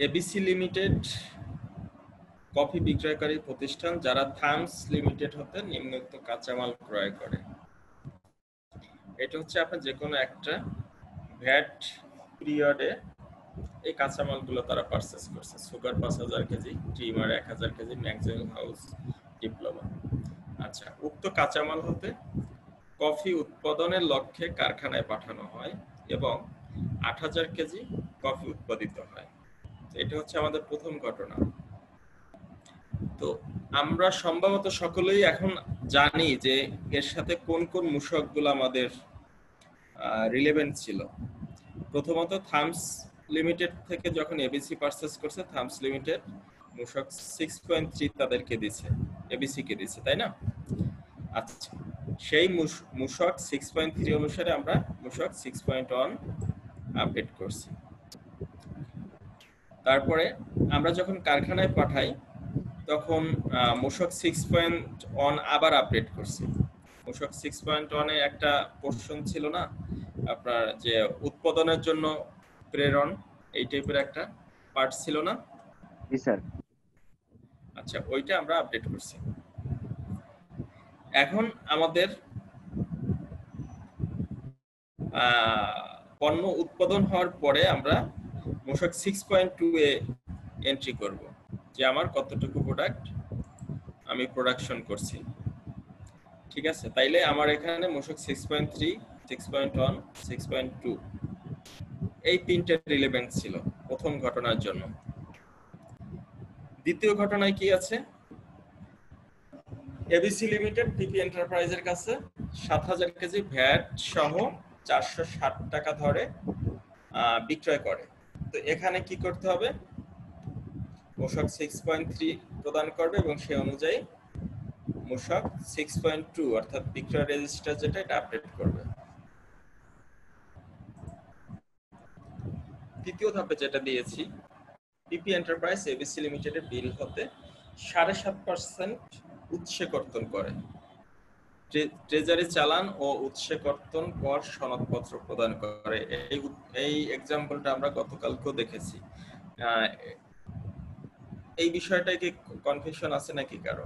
ABC limited coffee বিক্রয়কারী প্রতিষ্ঠান যারা Thums limited হতে নিম্নোক্ত কাঁচামাল ক্রয় করে। এটা হচ্ছে আপনার যে কোনো একটা ভ্যাট পিরিয়ডে এই কাঁচামালগুলো তারা পারচেস করছে। Sugar 5000 KG, trimmer 1000 KG, maximum house diploma. আচ্ছা, উক্ত কাঁচামাল হতে কফি উৎপাদনের লক্ষ্যে কারখানায় পাঠানো হয় এবং 8000 কেজি কফি উৎপাদিত হয়। এটা হচ্ছে আমাদের প্রথম ঘটনা। তো আমরা সম্ভবত সকলেই এখন জানি যে এর সাথে কোন কোন মূসকগুলো আমাদের রিলেভেন্ট ছিল। প্রথমত থামস লিমিটেড থেকে যখন এবিসি পারচেস করছে, থামস লিমিটেড মূসক 6.3 তাদেরকে দিছে, এবিসি কে দিছে, তাই না? আচ্ছা, সেই মূসক 6.3 অনুসারে আমরা মূসক 6.1 আপডেট করছি। তারপরে আমরা যখন কারখানায় পাঠাই তখন মূসক 6.1 আবার আপডেট করছি। মূসক 6.1 এ একটা পোরশন ছিল না আপনার, যে উৎপাদনের জন্য প্রেরণ, এই টাইপের একটা পার্ট ছিল না? জি স্যার। আচ্ছা, ওইটা আমরা আপডেট করছি। এখন আমাদের পণ্য উৎপাদন হওয়ার পরে আমরা মূসক 6.2 এ এন্ট্রি করব, যে আমার কতটুকু প্রোডাক্ট আমি প্রোডাকশন করছি। ঠিক আছে, তাইলে আমার এখানে মূসক 6.3, 6.1, 6.2 এই তিনটে রিলেভেন্ট ছিল প্রথম ঘটনার জন্য। দ্বিতীয় ঘটনায় কি আছে? এবিসি লিমিটেড পিপি এন্টারপ্রাইজের কাছে 7000 কেজি ভ্যাট সহ 460 টাকা ধরে বিক্রয় করে। তো এখানে কি করতে হবে? মূসক 6.3 প্রদান করবে এবং সেই অনুযায়ী মূসক 6.2 অর্থাৎ বিক্রয় রেজিস্টার যেটা, এটা আপডেট করবে। তৃতীয় ধাপে যেটা দিয়েছি, পিপি এন্টারপ্রাইজ এবিসি লিমিটেডের বিল হতে 7.5% উৎসে কর্তন করে। ট্রেজারি চালান ও উৎসে কর্তন কর সনদপত্র প্রদান করে। এই এক্সাম্পলটা আমরা গতকালকেও দেখেছি। এই বিষয়টায় কি কনফিউশন আছে নাকি কারো?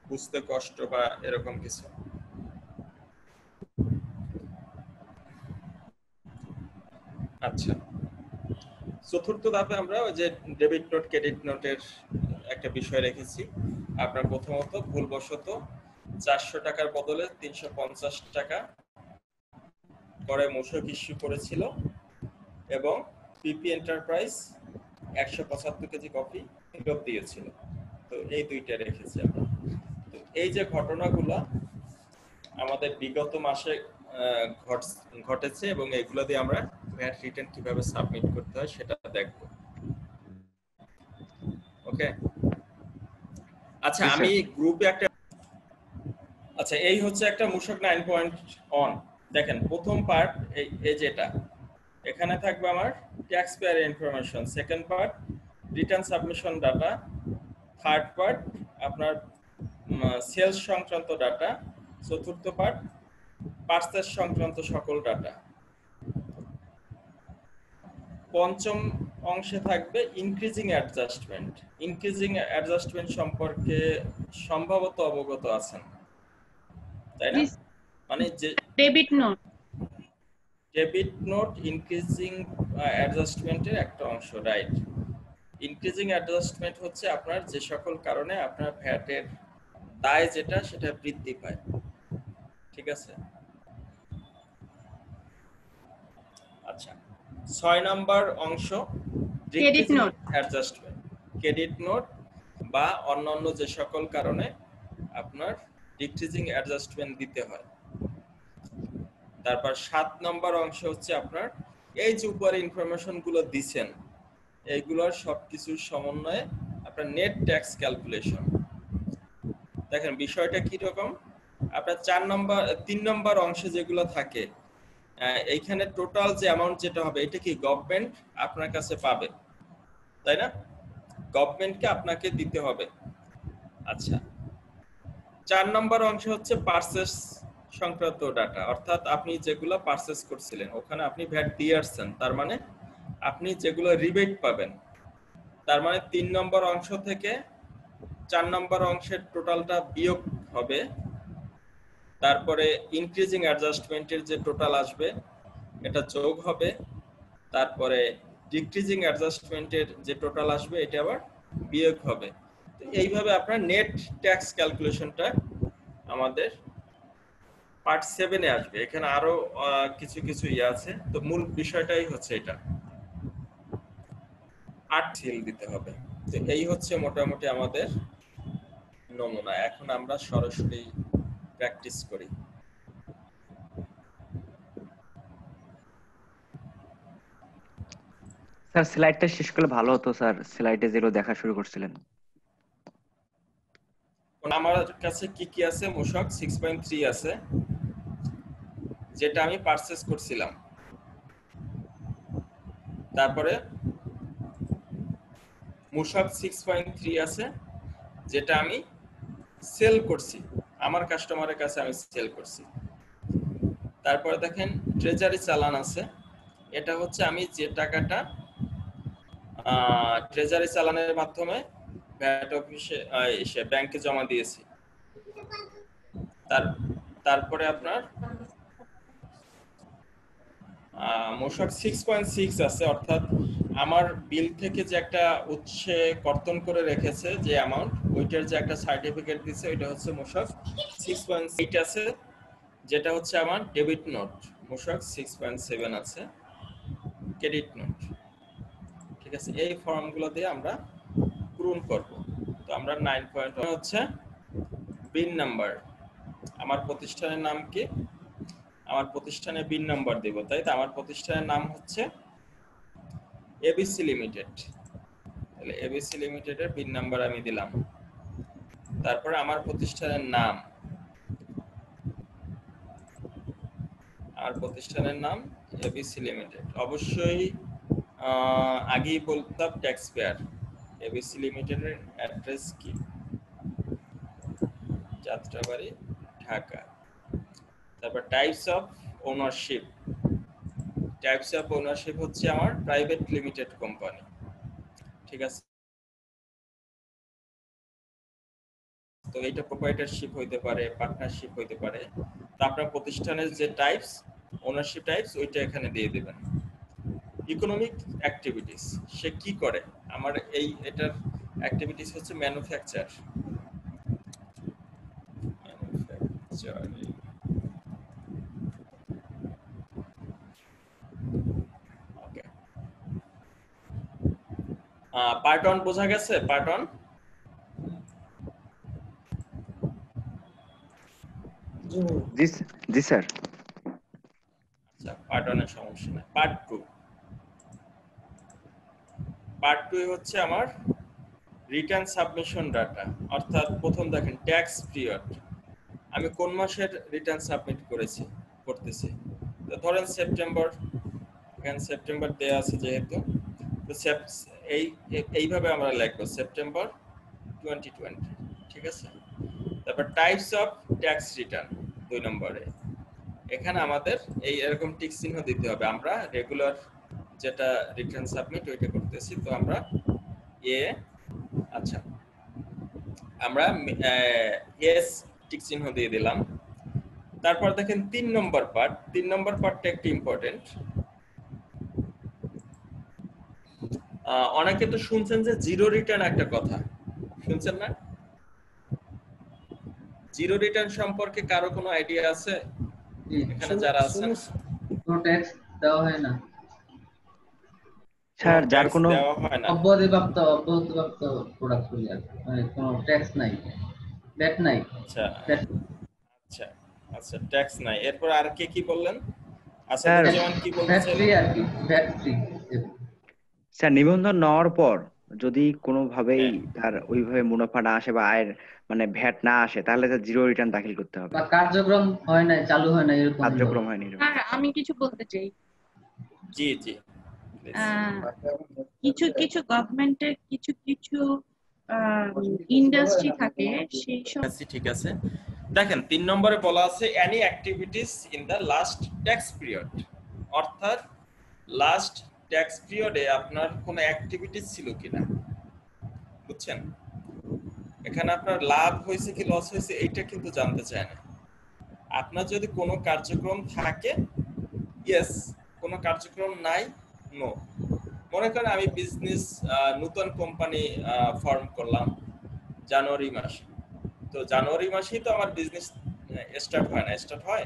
বুঝতে কষ্ট বা এরকম কিছু? আচ্ছা, চতুর্থ ধাপে আমরা ওই যে ডেবিট নোট ক্রেডিট নোটের একটা বিষয় রেখেছি। আপনার প্রথমত ভুলবশত 400 টাকার বদলে 350 টাকা করে মূসক ইস্যু করেছিল এবং পিপি এন্টারপ্রাইজ 175 কেজি কফি ফেরত দিয়েছিল। তো এই দুইটা রেখেছি আমরা। তো এই যে ঘটনাগুলো আমাদের বিগত মাসে ঘটেছে এবং এগুলো দিয়ে আমরা ভ্যাট রিটার্ন কিভাবে সাবমিট করতে হয় সেটা দেখব। ওকে, আচ্ছা আমি গ্রুপে একটা, আচ্ছা এই হচ্ছে একটা মূসক 9.1। দেখেন প্রথম পার্ট এই যেটা এখানে থাকবে আমার tax payer information, second part return submission data, third part আপনার সেলস সংক্রান্ত ডাটা, চতুর্থ পার্ট পার্সেস সংক্রান্ত সকল ডাটা, পঞ্চম অংশে থাকবে ইনক্রিজিং অ্যাডজাস্টমেন্ট। ইনক্রিজিং অ্যাডজাস্টমেন্ট সম্পর্কে সম্ভবত অবগত আছেন, তাই না? মানে যে ডেবিট নোট ইনক্রিজিং অ্যাডজাস্টমেন্টের একটা অংশ, রাইট? ইনক্রিজিং অ্যাডজাস্টমেন্ট হচ্ছে আপনার যে সকল কারণে আপনার ভ্যাটের দায় যেটা সেটা বৃদ্ধি পায়। ঠিক আছে, আচ্ছা 6 নাম্বার অংশ credit note adjustment, credit note বা অন্যান্য যে সকল কারণে আপনার ডিক্রিজিং অ্যাডজাস্টমেন্ট দিতে হয়। তারপর 7 নাম্বার অংশ হচ্ছে আপনার এই যে উপরে ইনফরমেশন গুলো দিবেন এইগুলোর সবকিছুর সমন্বয়ে আপনার নেট ট্যাক্স ক্যালকুলেশন। দেখেন বিষয়টা কি রকম, আপনার 3 নাম্বার অংশে যেগুলো থাকে এইখানে টোটাল যে অ্যামাউন্ট যেটা হবে এটা কি গভর্নমেন্ট আপনার কাছে পাবে, তাই না? গভর্নমেন্টকে আপনাকে দিতে হবে। আচ্ছা 4 নাম্বার অংশ হচ্ছে পারচেস সংক্রান্ত ডাটা, অর্থাৎ আপনি যেগুলো পারচেস করছিলেন ওখানে আপনি ভ্যাট দিয়ে আসছেন, তার মানে আপনি যেগুলো রিবেট পাবেন, তার মানে 3 নম্বর অংশ থেকে 4 নম্বর অংশের টোটালটা বিয়োগ হবে, তারপরে ইনক্রিজিং অ্যাডজাস্টমেন্টের যে টোটাল আসবে এটা যোগ হবে, তারপরে ডিক্রিজিং অ্যাডজাস্টমেন্টের যে টোটাল আসবে এটা আবার বিয়োগ হবে। তো এইভাবে আপনার নেট ট্যাক্স ক্যালকুলেশনটা আমাদের পার্ট 7 এ আসবে। এখানে আরো কিছু কিছু আছে, তো মূল বিষয়টাই হচ্ছে এটা 8 সিল দিতে হবে। তো এই হচ্ছে মোটামুটি আমাদের নমুনা। এখন আমরা সরাসরি প্র্যাকটিস করি। স্যার স্লাইডটা শেষ করলে ভালো হতো স্যার, স্লাইডে যেগুলো দেখা শুরু করছিলেন। আমার কাছে কি কি আছে? মূসক 6.3 আছে, যেটা আমি পারচেজ করছিলাম। তারপরে মূসক 6.3 আছে, যেটা আমি সেল করছি, আমার কাস্টমারের কাছে আমি সেল করছি। তারপরে দেখেন ট্রেজারি চালান আছে, এটা হচ্ছে আমি যে টাকাটা ট্রেজারি চালানের মাধ্যমে ভ্যাট অফিসে এসে ব্যাংকে জমা দিয়েছি। তারপরে আপনার মূসক 6.6 আছে, অর্থাৎ আমার বিল থেকে যে একটা উৎসে কর্তন করে রেখেছে যে অ্যামাউন্ট, ওইটার যে একটা সার্টিফিকেট দিছে, ওইটা হচ্ছে মূসক 6.8 আছে, যেটা হচ্ছে আমার ডেবিট নোট। মূসক 6.7 আছে ক্রেডিট নোট। ঠিক আছে, এই ফর্মগুলো দিয়ে আমরা পূরণ করব। তো আমরা 9.1 হচ্ছে বিন নাম্বার। আমার প্রতিষ্ঠানের নাম কি? আমার প্রতিষ্ঠানের বিন নাম্বার দেব, তাই তো? আমার প্রতিষ্ঠানের নাম হচ্ছে এবিসি লিমিটেড। তাহলে এবিসি লিমিটেডের বিন নাম্বার আমি দিলাম। তারপরে আমার প্রতিষ্ঠানের নাম, আর প্রতিষ্ঠানের নাম এবিসি লিমিটেড। অবশ্যই আগেই বলতাম ট্যাক্স পেয়ার। এবিসি লিমিটেডের অ্যাড্রেস কি? যাত্রাবাড়ি, ঢাকা। তারপর types of ownership. Types of ownership হচ্ছে আমার প্রাইভেট লিমিটেড কোম্পানি। ঠিক আছে, তো এটা প্রোপ্রাইটারশিপ হইতে পারে, পার্টনারশিপ হইতে পারে। তো আপনার প্রতিষ্ঠানের যে টাইপস, ওনারশিপ টাইপস, ওইটা এখানে দিয়ে দেবেন। ইকোনমিক অ্যাক্টিভিটিস, সে কি করে? আমার এটার অ্যাক্টিভিটিস হচ্ছে ম্যানুফ্যাকচার। ওকে, পার্ট 1 বোঝা গেছে? পার্ট 1 জি জি স্যার। আচ্ছা, পার্ট 1 এর সমস্যা নাই। পার্ট 2, পার্ট 2 হচ্ছে আমার রিটার্ন সাবমিশন ডাটা। অর্থাৎ প্রথম দেখেন ট্যাক্স পিরিয়ড, আমি কোন মাসের রিটার্ন সাবমিট করতেছি। তো ধরেন সেপ্টেম্বর, এখানে সেপ্টেম্বর দেয়া আছে যেহেতু, তো এইভাবে আমরা লিখবো সেপ্টেম্বর 2020। ঠিক আছে, তারপর টাইপস অফ ট্যাক্স রিটার্ন 2 নম্বরে। এখানে আমাদের এরকম টিক চিহ্ন দিতে হবে। আমরা রেগুলার যেটা রিটার্ন সাবমিট ওইটা করতেছি, তো আমরা আচ্ছা, আমরা এস টিক চিহ্ন দিয়ে দিলাম। তারপর দেখেন 3 নম্বর পার্ট। 3 নম্বর পার্টটা একটু ইম্পর্টেন্ট। অনেকে তো শুনছেন যে জিরো রিটার্ন একটা কথা, শুনছেন না? জিরো রিটার্ন সম্পর্কে কারো কোনো আইডিয়া আছে? এখানে যারা আছেন, কোনো ট্যাক্স দেওয়া হয় না স্যার, যার কোনো দেওয়া হয় না, অব্যাহতিপ্রাপ্ত প্রোডাক্ট গুলি আর মানে কোনো ট্যাক্স নাই, ভ্যাট নাই। আচ্ছা আচ্ছা আচ্ছা, ট্যাক্স নাই। এরপর আর কে কি বললেন? স্যার, যেমন কি বলতে ভ্যাট ফ্রি চাইলেন? আর কি, ভ্যাট ফ্রি। স্যার নিবন্ধন নেওয়ার পর যদি কোনোভাবেই হ্যাঁ। তার ওইভাবে মুনাফা না আসে বা আয়ের মানে ভ্যাট না আসে, তাহলে তার জিরো রিটার্ন দাখিল করতে হবে। বা কার্যক্রম হয় না, চালু হয় না, এরকম কার্যক্রম হয়নি। স্যার আমি কিছু বলতে চাই। জি জি, কিছু কিছু গভর্নমেন্টের কিছু কিছু ইন্ডাস্ট্রি থাকে সেই সব। ঠিক আছে, দেখেন 3 নম্বরে বলা আছে any activities in the last tax period, অর্থাৎ লাস্ট ট্যাক্স পিরিয়ডে আপনার কোনো অ্যাক্টিভিটিস ছিল কিনা, বুঝছেন? এখানে আপনার লাভ হয়েছে কি লস হয়েছে এইটা কিন্তু জানতে চায় না। আপনার যদি কোনো কার্যক্রম থাকে ইয়েস, কোনো কার্যক্রম নাই নো। মনে করেন আমি বিজনেস নতুন কোম্পানি ফর্ম করলাম জানুয়ারি মাসে, তো জানুয়ারি মাসেই তো আমার বিজনেস স্টার্ট হয় না, স্টার্ট হয়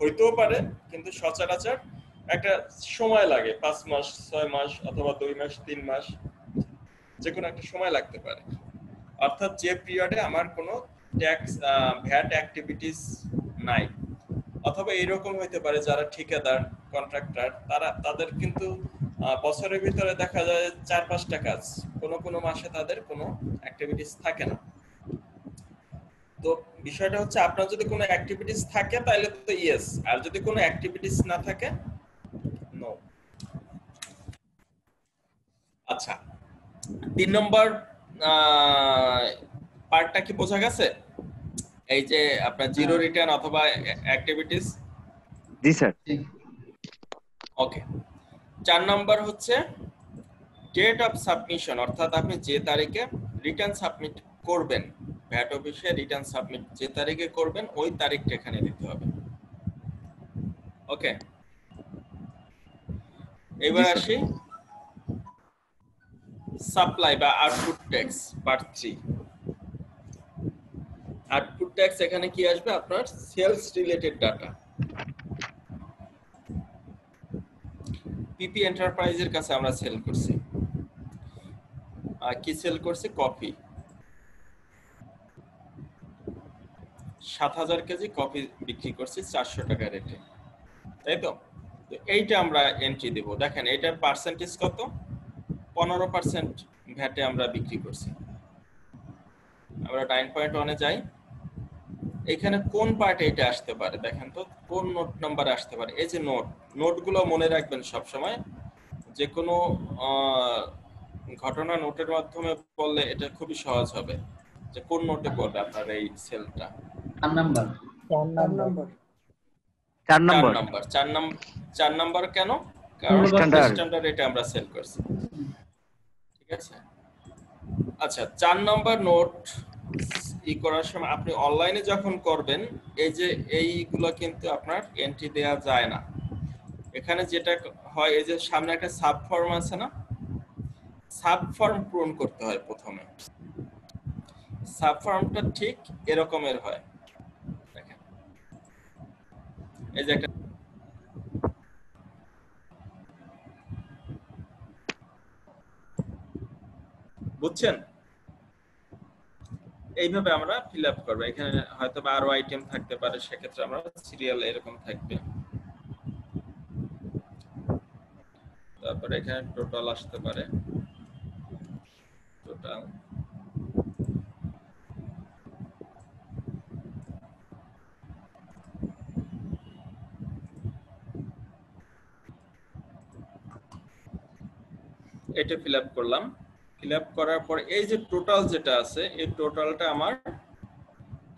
হইতেও পারে কিন্তু সচরাচর একটা সময় লাগে, 5 মাস 6 মাস অথবা 2 মাস 3 মাস, যে কোনো একটা সময় লাগতে পারে। অর্থাৎ যে পিরিয়ডে আমার কোনো ট্যাক্স ভ্যাট অ্যাক্টিভিটিস নাই, অথবা এরকম হইতে পারে যারা ঠিকাদার কন্ট্রাক্টর তাদের কিন্তু বছরের ভিতরে দেখা যায় 4-5টা কাজ, কোনো মাসে তাদের কোনো অ্যাক্টিভিটিস থাকে না। তো বিষয়টা হচ্ছে আপনার যদি কোনো অ্যাক্টিভিটিস থাকে তাহলে তো ইয়েস, আর যদি কোনো অ্যাক্টিভিটিস না থাকে নো। আচ্ছা, 3 নম্বর পার্টটা কি বোঝা গেছে? এই যে আপনার জিরো রিটার্ন অথবা অ্যাক্টিভিটিস। জি স্যার। ওকে। 4 নম্বর হচ্ছে ডেট অফ সাবমিশন, অর্থাৎ আপনি যে তারিখে রিটার্ন সাবমিট করবেন, ভ্যাট অফিসে রিটার্ন সাবমিট যে তারিখে করবেন ওই তারিখটা এখানে দিতে হবে। ওকে, এবার আসি সাপ্লাই বা output tax part 3। Output tax এখানে কি আসবে? আপনার সেলস রিলেটেড ডাটা। পিপি এন্টারপ্রাইজের কাছে আমরা সেল করছি, কি সেল করছি? কফি, 7000 কেজি কফি বিক্রি করছি 400 টাকা রেটে, তাই তো? এইটা আমরা এন্ট্রি দেব। দেখেন এটার পার্সেন্টেজ কত? 15% ভ্যাটে আমরা বিক্রি করছি। আমরা 9.1 এ যাই, এখানে কোন পার্টে এটা আসতে পারে দেখেন তো, কোন নোট নাম্বারে আসতে পারে? এই যে নোটগুলো মনে রাখবেন সব সময়, যে কোনো ঘটনা নোটের মাধ্যমে বললে এটা খুবই সহজ হবে যে কোন নোটে পড়বে আপনার এই সেলটা। 4 নাম্বার। 4 নাম্বার কেন? কারণ স্ট্যান্ডার্ড রেটে আমরা সেল করছি, ঠিক আছে? আচ্ছা, 4 নাম্বার নোট ই করার সময় আপনি অনলাইনে যখন করবেন এই যে এইগুলো কিন্তু আপনার এন্ট্রি দেয়া যায় না। এখানে যেটা হয়, এই যে সামনে একটা সাব ফর্ম আছে না, সাব ফর্ম পূরণ করতে হয় প্রথমে। সাব ফর্মটা ঠিক এরকমের হয়, দেখেন এই যে একটা, বুঝছেন? এইভাবে আমরা ফিল আপ করবো। এখানে হয়তো বা আরো আইটেম থাকতে পারে, সেক্ষেত্রে আমরা সিরিয়াল এরকম থাকবে। তারপরে এখানে টোটাল আসতে পারে, টোটাল এটা ফিল আপ করলাম। ফিল আপ করার পর এই যে টোটাল যেটা আছে এই টোটালটা আমার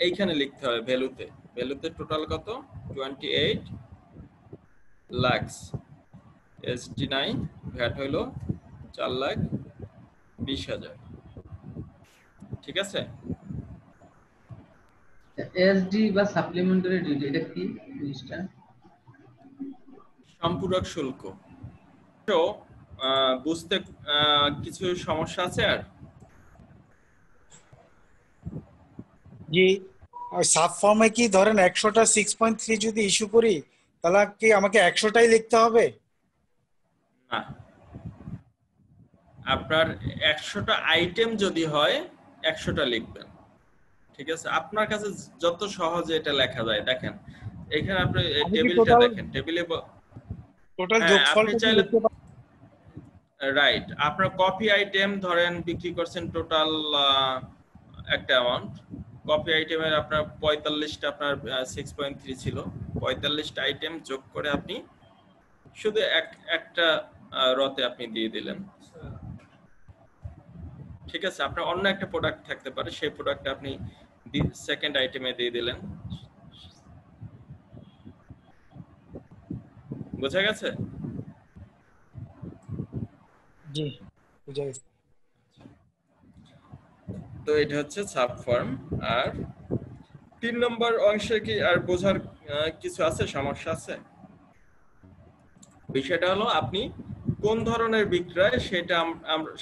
এইখানে লিখতে হবে ভ্যালুতে। ভ্যালুতে টোটাল কত? 28 লাখ। ST9 ভ্যাট হলো 4,20,000, ঠিক আছে? এসডি বা সাপ্লিমেন্টারি ডিউটি এটা কি জিনিসটা? সম্পূরক শুল্ক। তো বুঝতে কিছু সমস্যা আছে আর? জি, আর সাব ফর্মে কি ধরেন 100টা 6.3 যদি ইস্যু করি তাহলে কি আমাকে 100টাই লিখতে হবে? না, আপনার 100টা আইটেম যদি হয় 100টা লিখবেন, ঠিক আছে? আপনার কাছে যত সহজে এটা লেখা যায়। দেখেন এখানে আপনি টেবিলটা দেখেন, টেবিলে টোটাল আপনি যোগফলটা চাইলে লিখতে পারি? রাইট, আপনার কপি আইটেম ধরেন বিক্রি করছেন টোটাল একটা অ্যামাউন্ট, কপি আইটেমের আপনার 45টা, আপনার 6.3 ছিল, 45টা আইটেম যোগ করে আপনি শুধু একটা রতে আপনি দিয়ে দিলেন, ঠিক আছে? আপনার অন্য একটা প্রোডাক্ট থাকতে পারে, সেই প্রোডাক্টটা আপনি সেকেন্ড আইটেমে দিয়ে দিলেন। বোঝা গেছে? জি বুঝা গেছে। তো এটা হচ্ছে সাবফর্ম। আর 3 নম্বর অংশে কি আর বোঝার কিছু আছে, সমস্যা আছে? বিষয়টা হলো আপনি কোন ধরনের বিক্রয়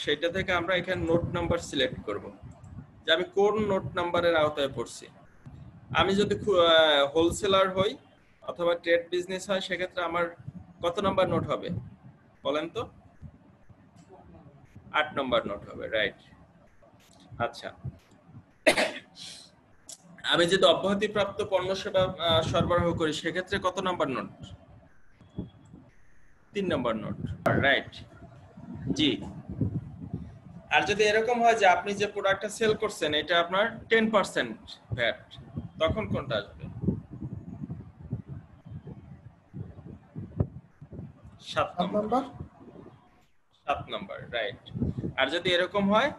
সেটা থেকে আমরা এখানে নোট নাম্বার সিলেক্ট করব, যে আমি কোন নোট নাম্বারের আওতায় পড়ছি। আমি যদি হোলসেলার হই অথবা ট্রেড বিজনেস হয়, সেক্ষেত্রে আমার কত নাম্বার নোট হবে বলেন তো? 8 নম্বর নোট হবে, রাইট। আচ্ছা, আমি যদি অব্যাহতিপ্রাপ্ত পণ্য সেবা সরবরাহ করি, সেক্ষেত্রে কত নাম্বার নোট? 3 নম্বর নোট, রাইট। জি। আর যদি এরকম হয় যে আপনি যে প্রোডাক্টটা সেল করছেন এটা আপনার 10% ভ্যাট, তখন কোনটা আসবে? 7 নম্বর। 7 নম্বর, রাইট। আর যদি এরকম হয়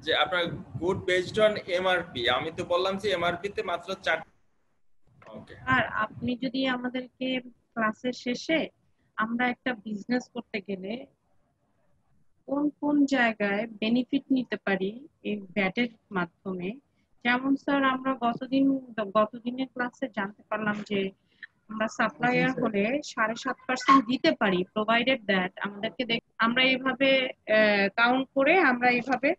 যে আপনার গুড বেসড অন এমআরপি, আমি তো বললাম যে এমআরপি তে মাত্র 4। ওকে। আর আপনি যদি আমাদেরকে ক্লাসের শেষে আমরা একটা বিজনেস করতে গেলে কোন কোন জায়গায় বেনিফিট নিতে পারি এই ভ্যাটের মাধ্যমে, যেমন স্যার আমরা গতদিনের ক্লাসে জানতে পারলাম যে আমরা সাপ্লায়ার হলে 7.5% দিতে পারি, প্রোভাইডেড দ্যাট আমাদেরকে আমরা এইভাবে কাউন্ট করে আমরা এইভাবে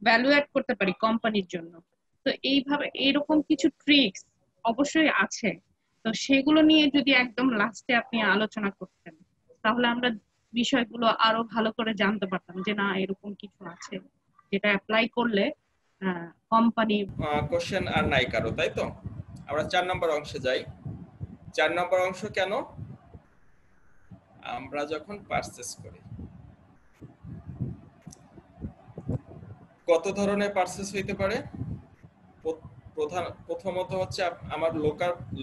ভ্যালু অ্যাড করতে পারি কোম্পানির জন্য। তো এইভাবে এরকম কিছু ট্রিক্স অবশ্যই আছে, তো সেগুলো নিয়ে যদি একদম লাস্টে আপনি আলোচনা করতেন তাহলে আমরা বিষয়গুলো আরো ভালো করে জানতে পারতাম যে না এরকম কিছু আছে যেটা অ্যাপ্লাই করলে কোম্পানি। কোশ্চেন আর নাই কারো, তাই তো? আমরা 4 নম্বর অংশে যাই। 4 নম্বর অংশ কেন? আমরা যখন পারচেজ করি, কত ধরনের পারচেজ হইতে পারে? প্রথমত হচ্ছে আমার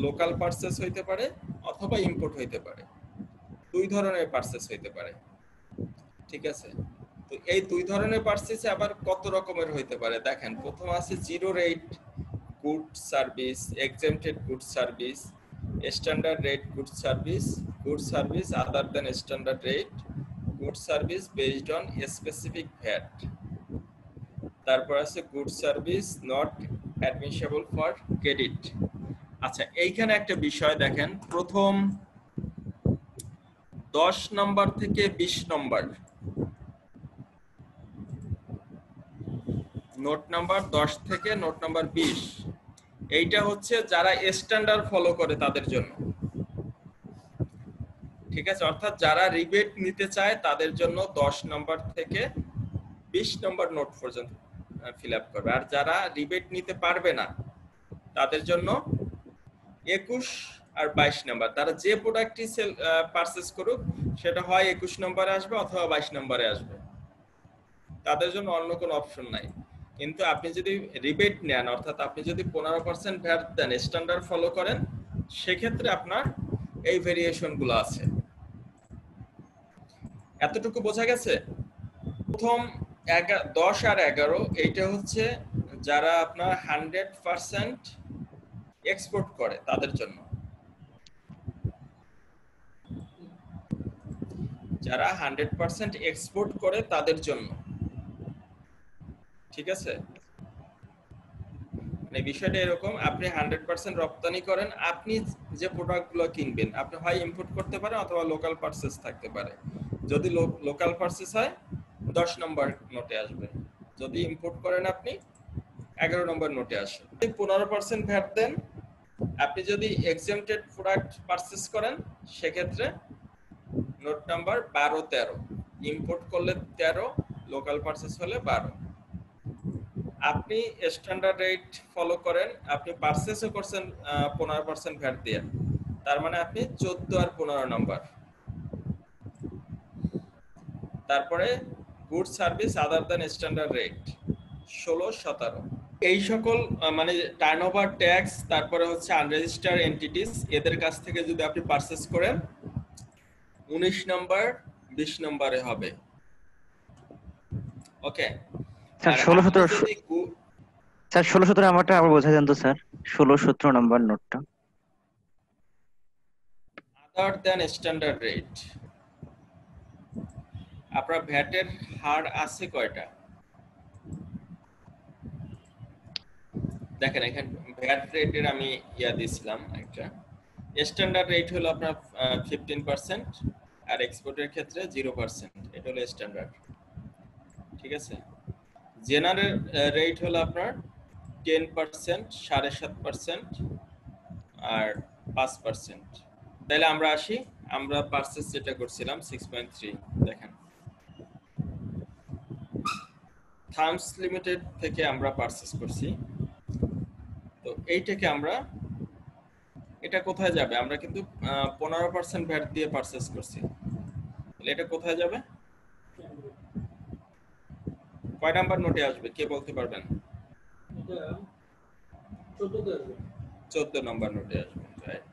লোকাল পারচেজ হইতে পারে অথবা ইম্পোর্ট হইতে পারে। 2 ধরনের পারচেজ হইতে পারে, ঠিক আছে? তো এই 2 ধরনের পারচেজ আবার কত রকমের হইতে পারে দেখেন। প্রথম আছে zero rate good service, exempted good service, standard rate good service other than standard rate, good service based on specific VAT. তারপর আছে good service not admissible for credit. আচ্ছা, এইখানে একটা বিষয় দেখেন, প্রথম 10 নম্বর থেকে 20 নম্বর নোট নাম্বার 10 থেকে নোট নাম্বার 20, এইটা হচ্ছে যারা স্ট্যান্ডার্ড ফলো করে তাদের জন্য, ঠিক আছে? অর্থাৎ যারা রিবেট নিতে চায় তাদের জন্য 10 নম্বর থেকে 20 নম্বর নোট পর্যন্ত ফিল আপ করবে। আর যারা রিবেট নিতে পারবে না তাদের জন্য 21 আর 22 নম্বর, তারা যে প্রোডাক্টটি পারচেজ করুক সেটা হয় 21 নম্বরে আসবে অথবা 22 নম্বরে আসবে, তাদের জন্য অন্য কোনো অপশন নাই। কিন্তু আপনি যদি রিবেট নেন, অর্থাৎ আপনি যদি 15% ভ্যাট দেন, স্ট্যান্ডার্ড ফলো করেন, সেক্ষেত্রে আপনার এই ভেরিয়েশন গুলো আছে। এতটুকু বোঝা গেছে? প্রথম 10 আর 11 এইটা হচ্ছে যারা আপনার 100% এক্সপোর্ট করে তাদের জন্য, যারা 100% এক্সপোর্ট করে তাদের জন্য, ঠিক আছে? মানে বিষয়টা এরকম, আপনি 100% রপ্তানি করেন, আপনি যে প্রোডাক্টগুলো কিনবেন আপনি হয় ইম্পোর্ট করতে পারেন অথবা লোকাল পারচেজ থাকতে পারে। যদি লোকাল পারচেজ হয় 10 নম্বর নোটে আসবে, যদি ইম্পোর্ট করেন আপনি 11 নম্বর নোটে আসে। 15% ভ্যাট দেন, আপনি যদি এক্সেম্পটেড প্রোডাক্ট পারচেজ করেন সেক্ষেত্রে নোট নাম্বার 12-13, ইম্পোর্ট করলে 13, লোকাল পারচেজ হলে 12। আপনি স্ট্যান্ডার্ড রেট ফলো করেন, আপনি পারচেজও করছেন 15% ভ্যাট দিয়ে, তার মানে আপনি 14 আর 15 নম্বর। তারপরে good service other than standard rate 16-17। এই সকল মানে টার্নওভার ট্যাক্স, তারপরে হচ্ছে আনরেজিস্টার্ড এন্টিটিস, এদের কাছ থেকে যদি আপনি পারচেজ করেন 19 নম্বর 20 নম্বরে হবে। ওকে স্যার 16-17 স্যার 16-17 নাম্বারটা আবার বোঝা যান তো স্যার, 16-17 নাম্বার নোটটা। আদার দ্যান স্ট্যান্ডার্ড রেট, আপনার ভ্যাটের হার আছে কয়টা? দেখেন এখানে ভ্যাট রেটের আমি দিছিলাম একটা। স্ট্যান্ডার্ড রেট হলো আপনার 15% আর এক্সপোর্টের ক্ষেত্রে 0%, এটা হলো স্ট্যান্ডার্ড। ঠিক আছে, জেনারেল রেট হলো আপনার 10%, 7.5% আর 5%। তাহলে আমরা আসি, আমরা পারচেজ যেটা করছিলাম 6.3, দেখেন থামস লিমিটেড থেকে আমরা পারচেজ করছি, তো এইটাকে আমরা, এটা কোথায় যাবে? আমরা কিন্তু 15% ভ্যাট দিয়ে পারচেজ করছি, তাহলে এটা কোথায় যাবে? কয় নাম্বার নোটে আসবে কে বলতে পারবেন? 14 নম্বর নোটে আসবে, রাইট।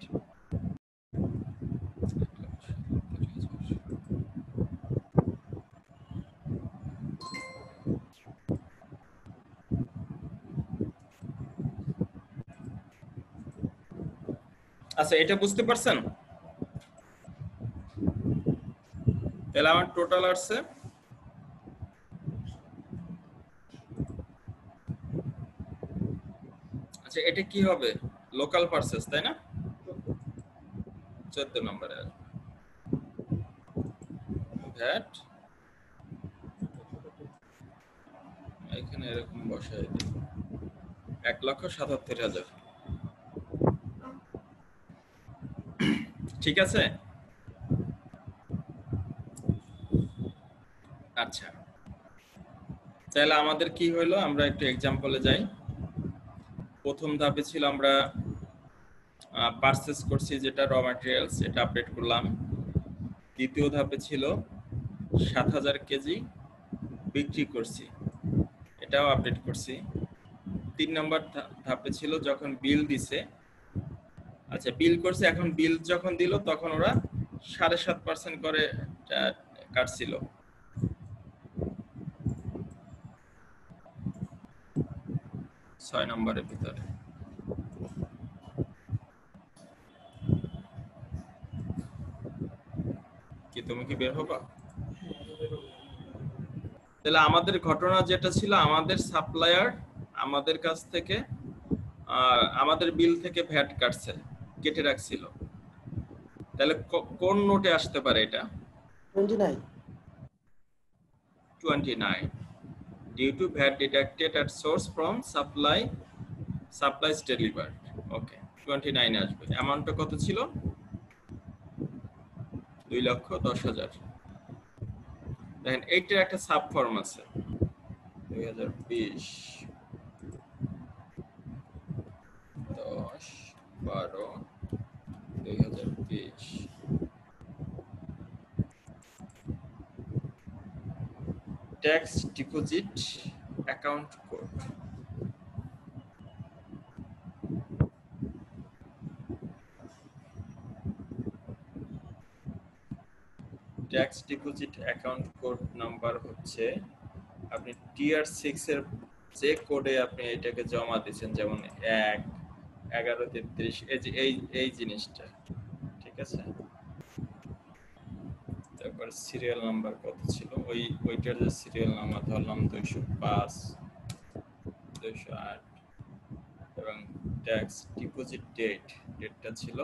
আচ্ছা, এটা বুঝতে পারছেন? তাহলে আমার টোটাল আসছে আচ্ছা, এটা কি হবে? লোকাল পারচেজ, তাই না? 14 নম্বরে আসবে ভ্যাট, এখানে এরকম বসাই দিই 1,77,000। ঠিক আছে, আচ্ছা তাহলে আমাদের কি হলো, আমরা একটু এক্সাম্পলে যাই। প্রথম ধাপে ছিল আমরা পারচেজ করছি যেটা র ম্যাটেরিয়ালস, এটা আপডেট করলাম। দ্বিতীয় ধাপে ছিল 7,000 কেজি বিক্রি করছি, এটাও আপডেট করছি। 3 নম্বর ধাপে ছিল যখন বিল দিছে, আচ্ছা বিল করছে, এখন বিল যখন দিল তখন ওরা 7.5% করে কাটছিল। ছয় নম্বরের ভিতরে কি তুমি কি বের হবা? তাহলে আমাদের ঘটনা যেটা ছিল, আমাদের সাপ্লায়ার আমাদের কাছ থেকে আমাদের বিল থেকে ভ্যাট কাটছে, কেটে রাখছিল। তাহলে কোন নোটে আসতে পারে এটা? 29 due to VAT deducted at source from supplies delivered। ওকে, 29 আসবে। অ্যামাউন্টটা কত ছিল? 2,10,000। দেখেন এইটার একটা সাব ফর্ম আছে 2020 10/12/2020। Tax deposit account code. Tax deposit account code number হচ্ছে, আপনি টিআর 6 এর যে কোডে আপনি এটাকে জমা দিয়েছেন, যেমন 1/11/33, এই জিনিসটা, ঠিক আছে। তারপর সিরিয়াল নাম্বার কত ছিল, ওইটার যে সিরিয়াল নাম্বার ধরলাম 205, 208, এবং ট্যাক্স ডিপোজিট ডেটটা ছিল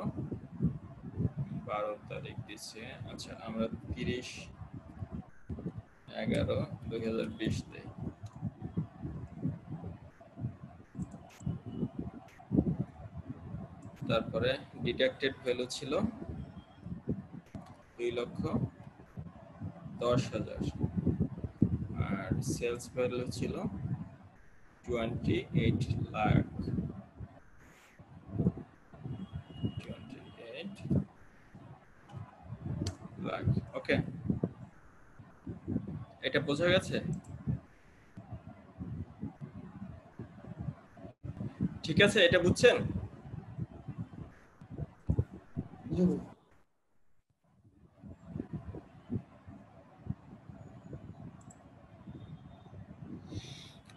12 তারিখ দিচ্ছে। আচ্ছা, আমরা 30/11/2020 দেই। তারপরে ডিডাক্টেড ভ্যালু ছিল 2,10,000 আর সেলস ভ্যালু ছিল 28 লাখ। 28 লাখ, ওকে, এটা বোঝা গেছে? ঠিক আছে, এটা বুঝছেন?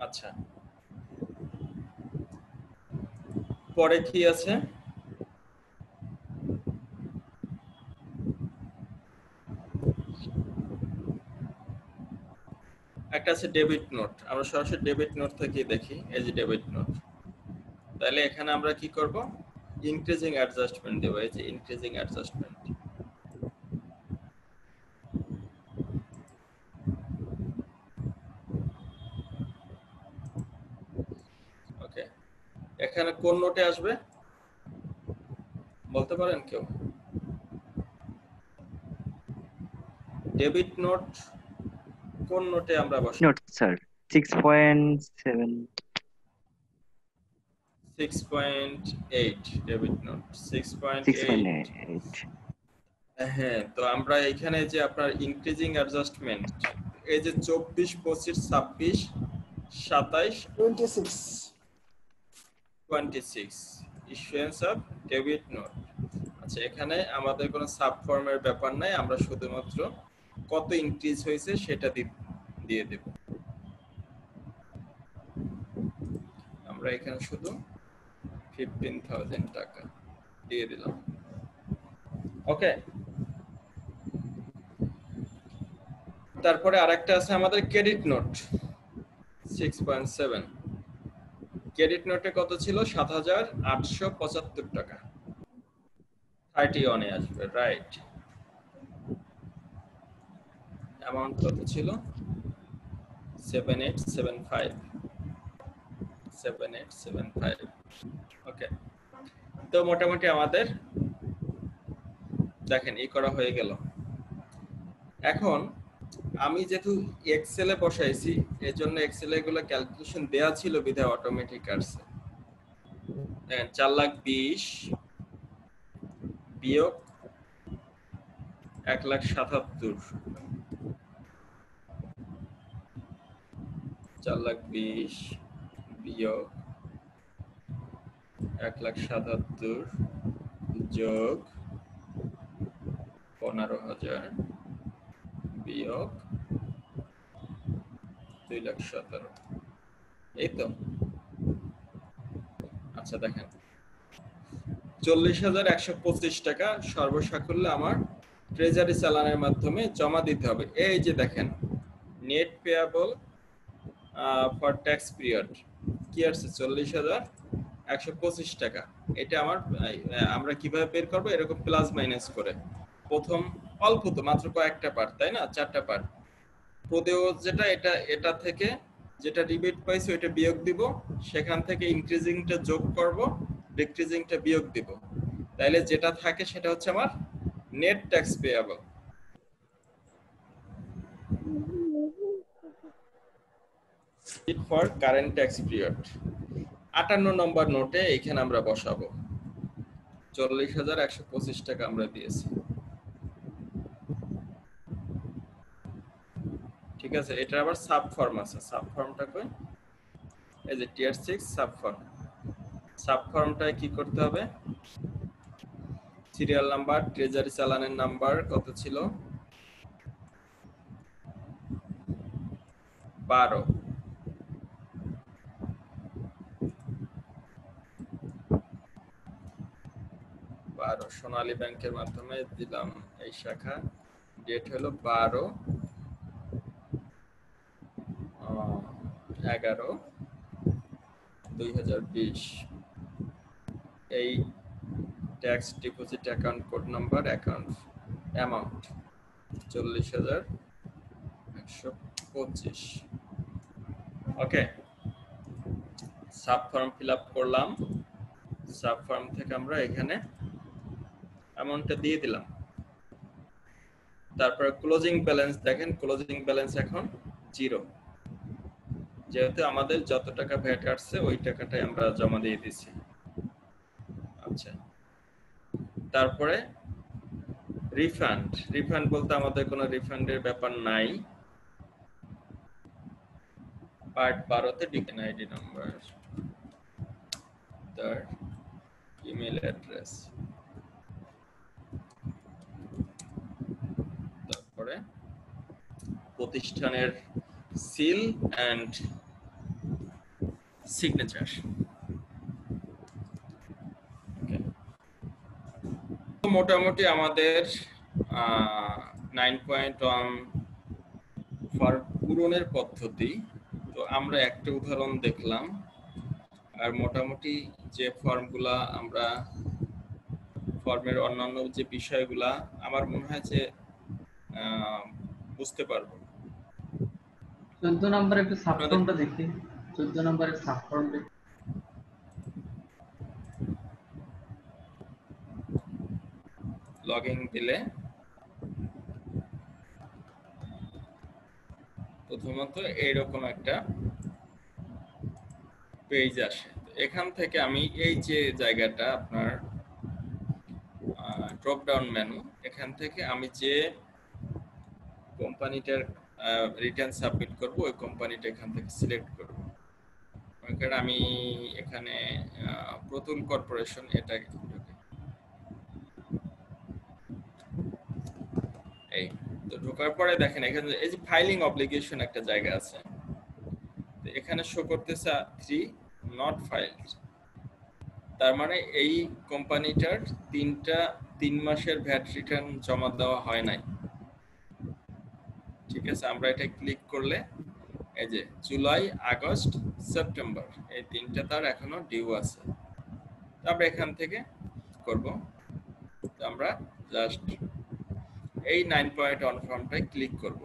আচ্ছা, পরে কি আছে? একটা আছে ডেবিট নোট। আমরা সরাসরি ডেবিট নোট থেকে দেখি, এই যে ডেবিট নোট। তাহলে এখানে আমরা কি করব, ইনক্রিজিং অ্যাডজাস্টমেন্ট দেব, এই যে ইনক্রিজিং অ্যাডজাস্টমেন্ট। ওকে, এখানে কোন নোটে আসবে বলতে পারেন কেউ? ডেবিট নোট কোন নোটে আমরা বসাবো? Note sir 6.7 6.8 debit note 6.8। 6.8 হ্যাঁ, তো আমরা এখানে যে আপনার ইনক্রিজিং অ্যাডজাস্টমেন্ট, এই যে 24, 25, 26, 27, 26 ইস্যুয়েন্স অফ ডেবিট নোট। আচ্ছা, এখানে আমাদের কোনো সাব ফর্মের ব্যাপার নাই, আমরা শুধুমাত্র কত ইনক্রিজ হয়েছে সেটা দিয়ে দেব। আমরা এখানে শুধু 15,000 টাকা দিয়ে দিলাম। ওকে, তারপরে আরেকটা আছে আমাদের ক্রেডিট নোট 6.7। ক্রেডিট নোটে কত ছিল? 7,875 টাকা। 31 এ আসবে, রাইট। অ্যামাউন্ট কত ছিল? 7875। ওকে, তো মোটামুটি আমাদের দেখেন এই করা হয়ে গেল। এখন আমি যেহেতু এক্সেলে বসাইছি, এর জন্য এক্সেলে এগুলো ক্যালকুলেশন দেয়া ছিল বিধায় অটোমেটিক আসছে। দেখেন 4,20,000 বিয়োগ 1,77,000, 4,20,000 বিয়োগ 1,77,000 যোগ 15,000 বিয়োগ 2,17,000, এই তো। আচ্ছা দেখেন 40,125 টাকা সর্বসাকুল্যে আমার ট্রেজারি চালানের মাধ্যমে জমা দিতে হবে। এই যে দেখেন net payable for tax period কি আছে? 40,125 টাকা। এটা আমরা কিভাবে বের করবো? এরকম প্লাস মাইনাস করে। প্রথম অল্প তো মাত্র কয়েকটা পার্ট, তাই না? 4টা পার্ট। প্রদেয় যেটা, এটা থেকে যেটা রিবেট পাইছি ওইটা বিয়োগ দিব, সেখান থেকে ইনক্রিজিংটা যোগ করব, ডিক্রিজিংটা বিয়োগ দিব। তাইলে যেটা থাকে সেটা হচ্ছে আমার net tax payable. For current tax period 58 নম্বর নোটে এখানে আমরা বসাবো 40,125 টাকা আমরা দিয়েছি। ঠিক আছে, এটা আবার সাব ফর্ম আছে। সাব ফর্মটা কই? এই যে টিয়ার 6 সাব ফর্ম। সাব ফর্মটায় কি করতে হবে? সিরিয়াল নাম্বার, ট্রেজারি চালানের নাম্বার কত ছিল? 12। সোনালী ব্যাংকের মাধ্যমে দিলাম এই শাখা। ডেট হলো 12/11/2020। এই tax deposit account code number, account amount 40,125। ওকে, সাব ফর্ম ফিল আপ করলাম। সাব ফর্ম থেকে আমরা এখানে অ্যামাউন্টটা দিয়ে দিলাম। তারপর ক্লোজিং ব্যালেন্স দেখেন, ক্লোজিং ব্যালেন্স এখন 0, যেহেতু আমাদের যত টাকা ভ্যাট আসছে ওই টাকাটাই আমরা জমা দিয়ে দিছি। আচ্ছা, তারপরে রিফান্ড। রিফান্ড বলতে আমাদের কোনো রিফান্ডের ব্যাপার নাই। পার্ট 12তে ডিকেন আইডি নাম্বার, তার ইমেল অ্যাড্রেস, তারপরে প্রতিষ্ঠানের সিল এন্ড সিগনেচার। মোটামুটি আমাদের 9.1 ফর পূরণের পদ্ধতি, তো আমরা একটা উদাহরণ দেখলাম, আর মোটামুটি যে ফর্মগুলা আমরা ফর্মের অন্যান্য যে বিষয়গুলা আমার মনে হয় যে বুঝতে পারবো। 14 নম্বরে একটু সাবফর্মটা দেখি, 14 নম্বরের সাবফর্ম দেখি। লগইন দিলে প্রথমত এইরকম একটা পেজ আসে। এখান থেকে আমি এই যে জায়গাটা আপনার ড্রপ ডাউন মেনু, এখান থেকে আমি যে কোম্পানিটার রিটার্ন সাবমিট করব ওই কোম্পানিটা এখান থেকে সিলেক্ট করব। কারণ আমি এখানে প্রতুল কর্পোরেশন এটা এই তো ঢোকার পরে দেখেন এখানে এই যে ফাইলিং অব্লিগেশন একটা জায়গা আছে, তো এখানে শো করতেছে 3 নট ফাইলড। তার মানে এই কোম্পানিটার 3 মাসের ভ্যাট রিটার্ন জমা দেওয়া হয় নাই। ঠিক আছে, আমরা এটা ক্লিক করলে এই যে জুলাই, আগস্ট, সেপ্টেম্বর এই 3টা তার এখনো ডিউ আছে। তো আমরা এখান থেকে করব, তো আমরা জাস্ট এই 9.1 ফর্মটাই ক্লিক করব।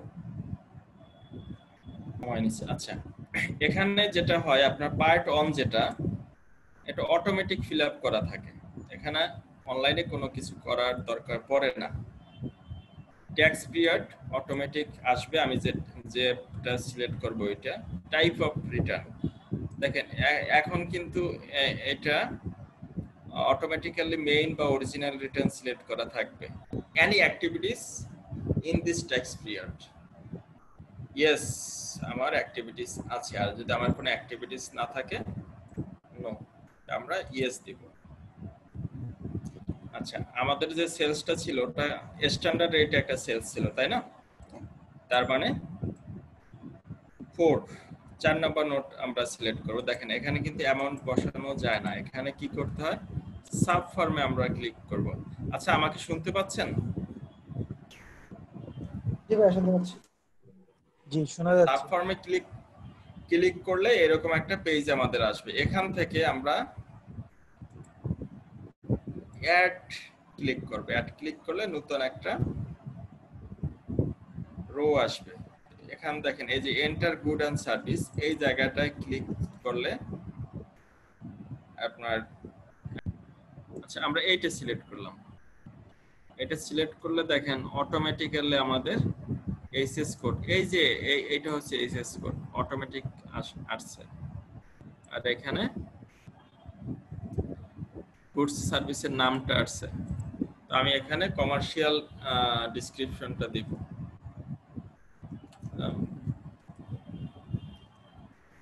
আচ্ছা, এখানে যেটা হয় আপনার পার্ট অন যেটা, এটা অটোমেটিক ফিল আপ করা থাকে, এখানে অনলাইনে কোনো কিছু করার দরকার পড়ে না। ট্যাক্স পিরিয়ড অটোমেটিক আসবে, আমি যেটা সিলেক্ট করব এটা টাইপ অফ রিটার্ন। দেখেন এখন কিন্তু এটা অটোমেটিক্যালি মেইন বা অরিজিনাল রিটার্ন সিলেক্ট করা থাকবে। Any activities in this tax period, yes আমার অ্যাক্টিভিটিস আছে, আর যদি আমার কোনো অ্যাক্টিভিটিস না থাকে নো, আমরা ইয়েস দিব। আচ্ছা, আমাদের যে সেলসটা ছিল ওটা স্ট্যান্ডার্ড রেটে একটা সেলস ছিল, তাই না? তার মানে 4 নম্বর নোট আমরা সিলেক্ট করব। দেখেন এখানে কিন্তু অ্যামাউন্ট বসানো যায় না, এখানে কি করতে হয়, সাব ফর্মে আমরা ক্লিক করব। আচ্ছা, আমাকে শুনতে পাচ্ছেন? জি ভাই, শুনতে পাচ্ছি। জি, শোনা যাচ্ছে। সাব ফর্মে ক্লিক করলে এরকম একটা পেজ আমাদের আসবে। এখান থেকে আমরা অ্যাড ক্লিক করব। অ্যাড ক্লিক করলে নতুন একটা রো আসবে। এখান দেখেন এই যে এন্টার গুড এন্ড সার্ভিস, এই জায়গাটায় ক্লিক করলে আপনার, আচ্ছা আমরা এইটা সিলেক্ট করলাম। এটা সিলেক্ট করলে দেখেন অটোমেটিক্যালি আমাদের এইচএস কোড, এই যে এইটা হচ্ছে এইচএস কোড অটোমেটিক আসছে। আর এখানে গুডস সার্ভিসের নামটা আসছে। তো আমি এখানে কমার্শিয়াল ডেসক্রিপশনটা দিব,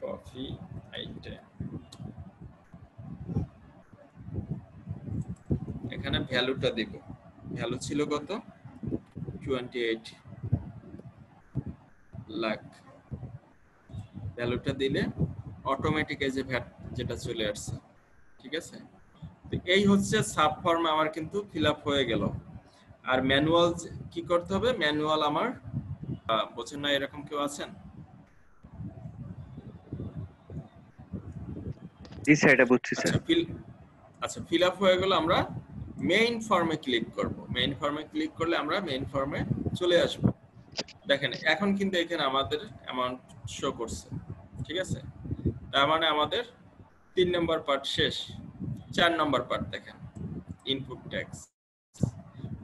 কফি আইটেম। এখানে ভ্যালুটা দিব, ভ্যালু ছিল কত, 28 লাখ। ভ্যালুটা দিলে অটোমেটিক এই যে ভ্যাট যেটা চলে আসছে। ঠিক আছে, তো এই হচ্ছে সাব ফর্মে আমার কিন্তু ফিল আপ হয়ে গেল। আর ম্যানুয়াল কি করতে হবে, ম্যানুয়াল আমার বোঝেন না এরকম কেউ আছেন? জি স্যার, এটা বুঝছি স্যার। আচ্ছা, ফিল আপ হয়ে গেল, আমরা মেইন ফর্মে ক্লিক করব। মেইন ফর্মে ক্লিক করলে আমরা মেইন ফর্মে চলে আসব। দেখেন এখন কিন্তু এখানে আমাদের অ্যামাউন্ট শো করছে। ঠিক আছে, তার মানে আমাদের 3 নম্বর পার্ট শেষ। 4 নম্বর পার্ট দেখেন, ইনপুট ট্যাক্স,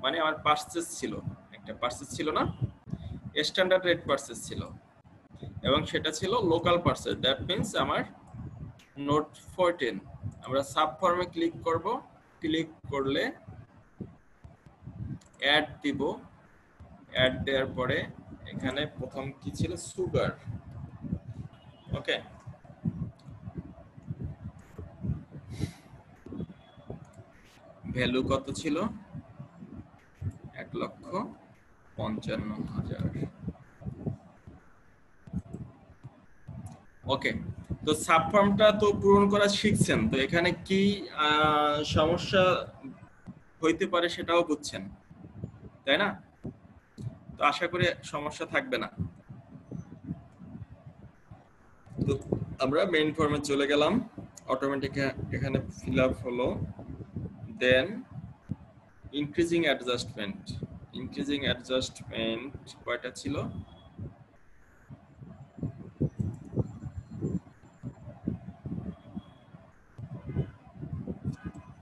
মানে আমার পারচেজ ছিল, একটা পারচেজ ছিল না, স্ট্যান্ডার্ড রেট পারচেজ ছিল, এবং সেটা ছিল লোকাল পারচেজ। দ্যাট মিন্স আমার নোট 14। আমরা সাব ফর্মে ক্লিক করব, ক্লিক করলে অ্যাড দিব। অ্যাড দেওয়ার পরে এখানে প্রথম কি ছিল, সুগার। ওকে, ভ্যালু কত ছিল, 1,55,000। ওকে, তো সাবফর্মটা তো পূরণ করা শিখছেন, তো এখানে কি সমস্যা হইতে পারে সেটাও বুঝছেন, তাই না? তো আশা করি সমস্যা থাকবে না। তো আমরা মেইন ফর্মে চলে গেলাম, অটোমেটিক এখানে ফিল আপ হলো। দেন ইনক্রিজিং অ্যাডজাস্টমেন্ট, ইনক্রিজিং অ্যাডজাস্টমেন্ট কয়টা ছিল?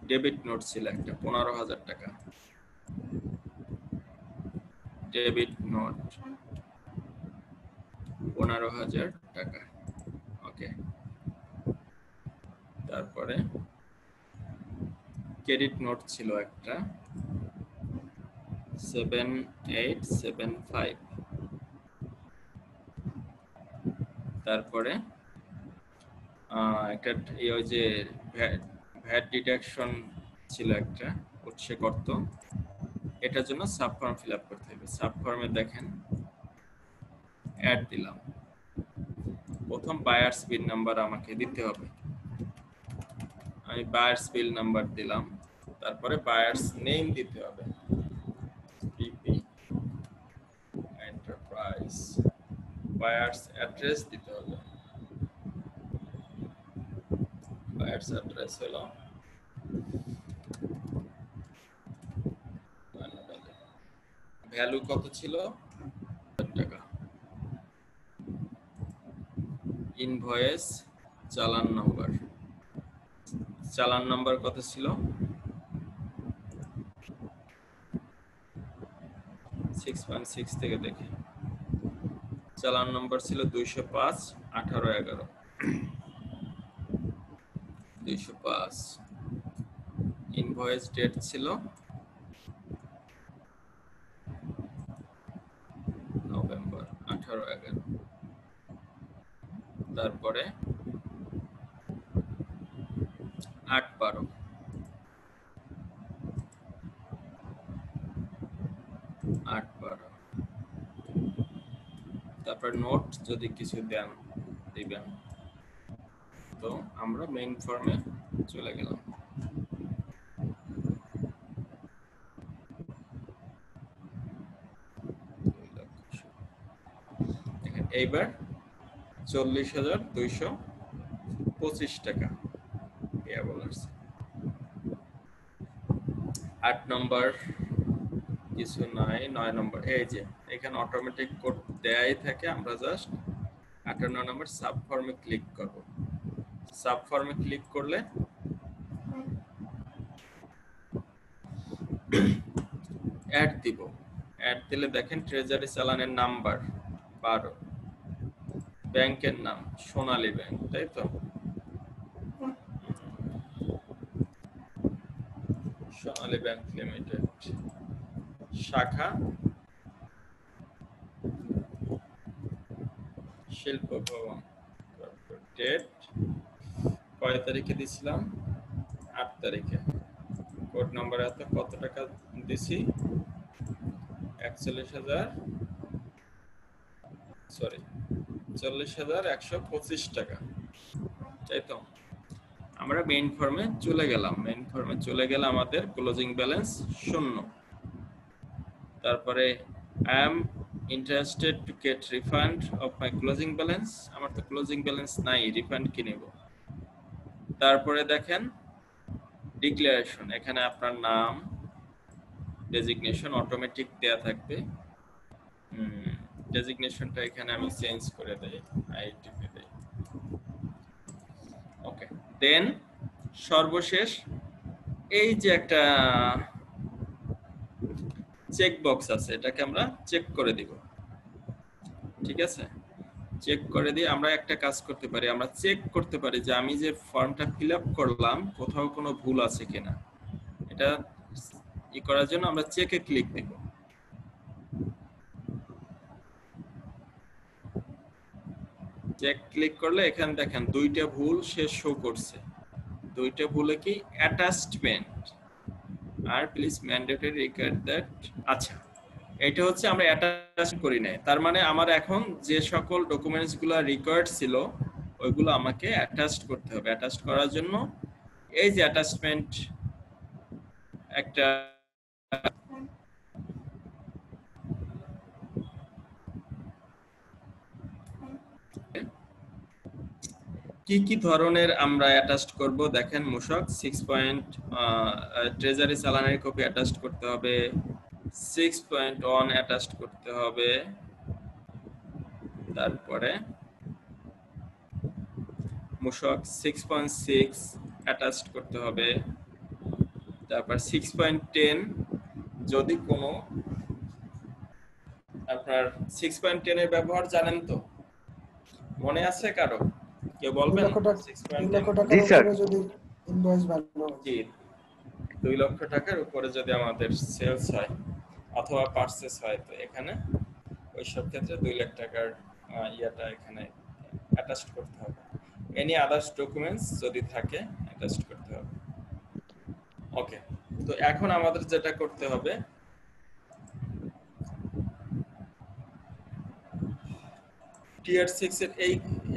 ডেবিট নোট ছিল একটা 15,000 টাকা, ডেবিট নোট 15,000 টাকা। ওকে, তারপরে ক্রেডিট নোট ছিল একটা 7875। তারপরে একটা ওই যে ভ্যাট ডিডাকশন ছিল একটা, সে করত, এটার জন্য সাব ফর্ম ফিল আপ করতে হবে। সাব ফর্মে দেখেন অ্যাড দিলাম, প্রথম বায়ার্স বিল নাম্বার আমাকে দিতে হবে, আমি বায়ার্স বিল নাম্বার দিলাম। তারপরে বায়ার্স নেম দিতে হবে, পিপি এন্টারপ্রাইজ। বায়ার্স অ্যাড্রেস দিতে হবে, বায়ার্স অ্যাড্রেস হলো ভ্যালু কত ছিল? টাকা। ইনভয়েস চালান নাম্বার, চালান নাম্বার কত ছিল? 6.6 থেকে দেখি, চালান নাম্বার ছিল 205/18/11 205। ইনভয়েস ডেট ছিল নভেম্বর 18/11। তারপরে 8/12, 8/12। তারপর নোট যদি কিছু দেন দিবেন। তো আমরা মেইন ফর্মে চলে গেলাম। এইবার 40,225 টাকা পেয়াবল আছে। 8 নম্বর কিছু নাই, 9 নম্বর এই যে এখানে অটোমেটিক কোড দেয়াই থাকে, আমরা জাস্ট 58 নম্বর সাব ফর্মে ক্লিক করব। সাব ফর্মে ক্লিক করলে অ্যাড দিব, অ্যাড দিলে দেখেন ট্রেজারি চালানের নাম্বার 12, ব্যাংকের নাম সোনালী ব্যাংক, তাই তো? সোনালী ব্যাংক লিমিটেড, শাখা শিল্প ভবন। ডেট কয় তারিখে দিছিলাম? 8 তারিখে। কোড নাম্বার এত, কত টাকা দিছি? 40,125 টাকা, তাই তো? আমরা মেইন ফর্মে চলে গেলাম, মেইন ফর্মে চলে গেলে আমাদের ক্লোজিং ব্যালেন্স 0। তারপরে I am interested to get refund of my closing balance, আমার তো ক্লোজিং ব্যালেন্স নাই, রিফান্ড কি নেব? তারপরে দেখেন ডিক্লারেশন, এখানে আপনার নাম, ডেজিগনেশন অটোমেটিক দেয়া থাকবে। ডেজিগনেশনটা এখানে আমি চেঞ্জ করে দেই, আইটিপি দেই। ওকে, দেন সর্বশেষ এই যে একটা চেক বক্স আছে, এটাকে আমরা চেক করে দিব। ঠিক আছে, চেক করে দিয়ে আমরা একটা কাজ করতে পারি, আমরা চেক করতে পারি যে আমি যে ফর্মটা ফিল আপ করলাম কোথাও কোনো ভুল আছে কিনা। এটা করার জন্য আমরা চেকে ক্লিক দিব। চেক ক্লিক করলে এখানে দেখেন 2টা ভুল সে শো করছে। 2টা ভুলে কি? অ্যাটাচমেন্ট আর প্লিজ ম্যান্ডেটরি রিকোয়ার দ্যাট। আচ্ছা, এটা হচ্ছে আমরা অ্যাটাচ করি নাই, তার মানে আমার এখন যে সকল ডকুমেন্টস গুলো রিকোয়ার্ড ছিল ওইগুলো আমাকে অ্যাটাচ করতে হবে। অ্যাটাচ করার জন্য এই যে অ্যাটাচমেন্ট একটা কি কি ধরনের আমরা অ্যাটাচড করব দেখেন মূসক 6 পয়েন্ট ট্রেজারি চালানের কপি অ্যাটাচড করতে হবে, 6.1 অ্যাটাচড করতে হবে, তারপরে মূসক 6.6 অ্যাটাচড করতে হবে, তারপর 6.10 যদি কোনো আপনার 6.10 এর ব্যবহার জানেন তো, মনে আছে কারো? কেউ বলবেন? 2 লক্ষ 6.10 টাকার জি স্যার। উপরে যদি ইনভয়েস ভ্যালু জি 2 লক্ষ টাকার উপরে যদি আমাদের সেলস হয় অথবা পারচেস হয়, তো এখানে ওই সব ক্ষেত্রে 2 লাখ টাকার ইয়াটা এখানে অ্যাটাচড করতে হবে। এনি আদার্স ডকুমেন্টস যদি থাকে অ্যাটাচড করতে হবে। ওকে, তো এখন আমাদের যেটা করতে হবে, টিয়ার 6 এর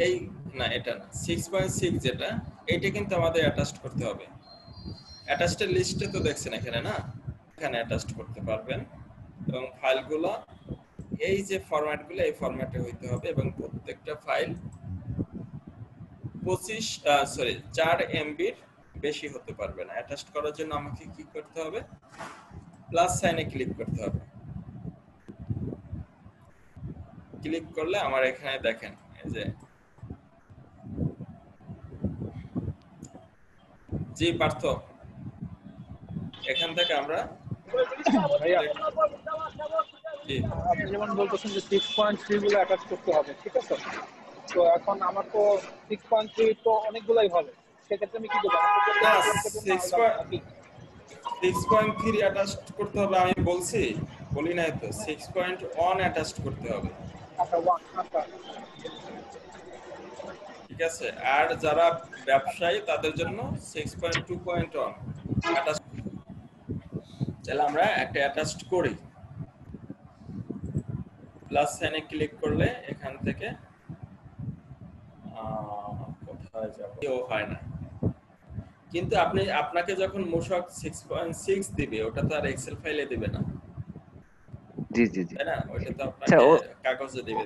এই না এটা না 6.6 যেটা, এইটা কিন্তু আমাদের অ্যাটাচড করতে হবে। অ্যাটাচডের লিস্টে তো দেখছেন এখানে না, এখানে অ্যাটাচড করতে পারবেন এবং ফাইলগুলো এই যে ফরম্যাটগুলো এই ফরম্যাটে হইতে হবে এবং প্রত্যেকটা ফাইল 4 এমবির বেশি হতে পারবে না। অ্যাটাচড করার জন্য আমাকে কি করতে হবে, প্লাস সাইনে ক্লিক করতে হবে। ক্লিক করলে আমার এখানে দেখেন এই যে জি পার্থ, এখান থেকে আমরা ভাইয়া জি আপনি যেমন বলতেছেন যে 6.3 গুলো অ্যাটাচ করতে হবে, ঠিক আছে? তো এখন আমার তো 6.3 তো অনেকগুলাই হবে, সেক্ষেত্রে আমি কি করবো? না 6.3 অ্যাটাচড করতে হবে আমি বলি নাই তো, 6.1 অ্যাটাচড করতে হবে। আচ্ছা 1 আচ্ছা ঠিক আছে, আর যারা ব্যবসায়ী তাদের জন্য 6.2.1 অ্যাটাচ। তাহলে আমরা একটা অ্যাটাচড করি, প্লাস সাইনে ক্লিক করলে এখান থেকে কোথায় যাবে ও হয় না, কিন্তু আপনাকে যখন মূসক 6.6 দিবে ওটা তো আর এক্সেল ফাইলে দিবে না, জি জি জি তাই না? ওইটা তো আচ্ছা, আপনাকে কাগজে দিবে।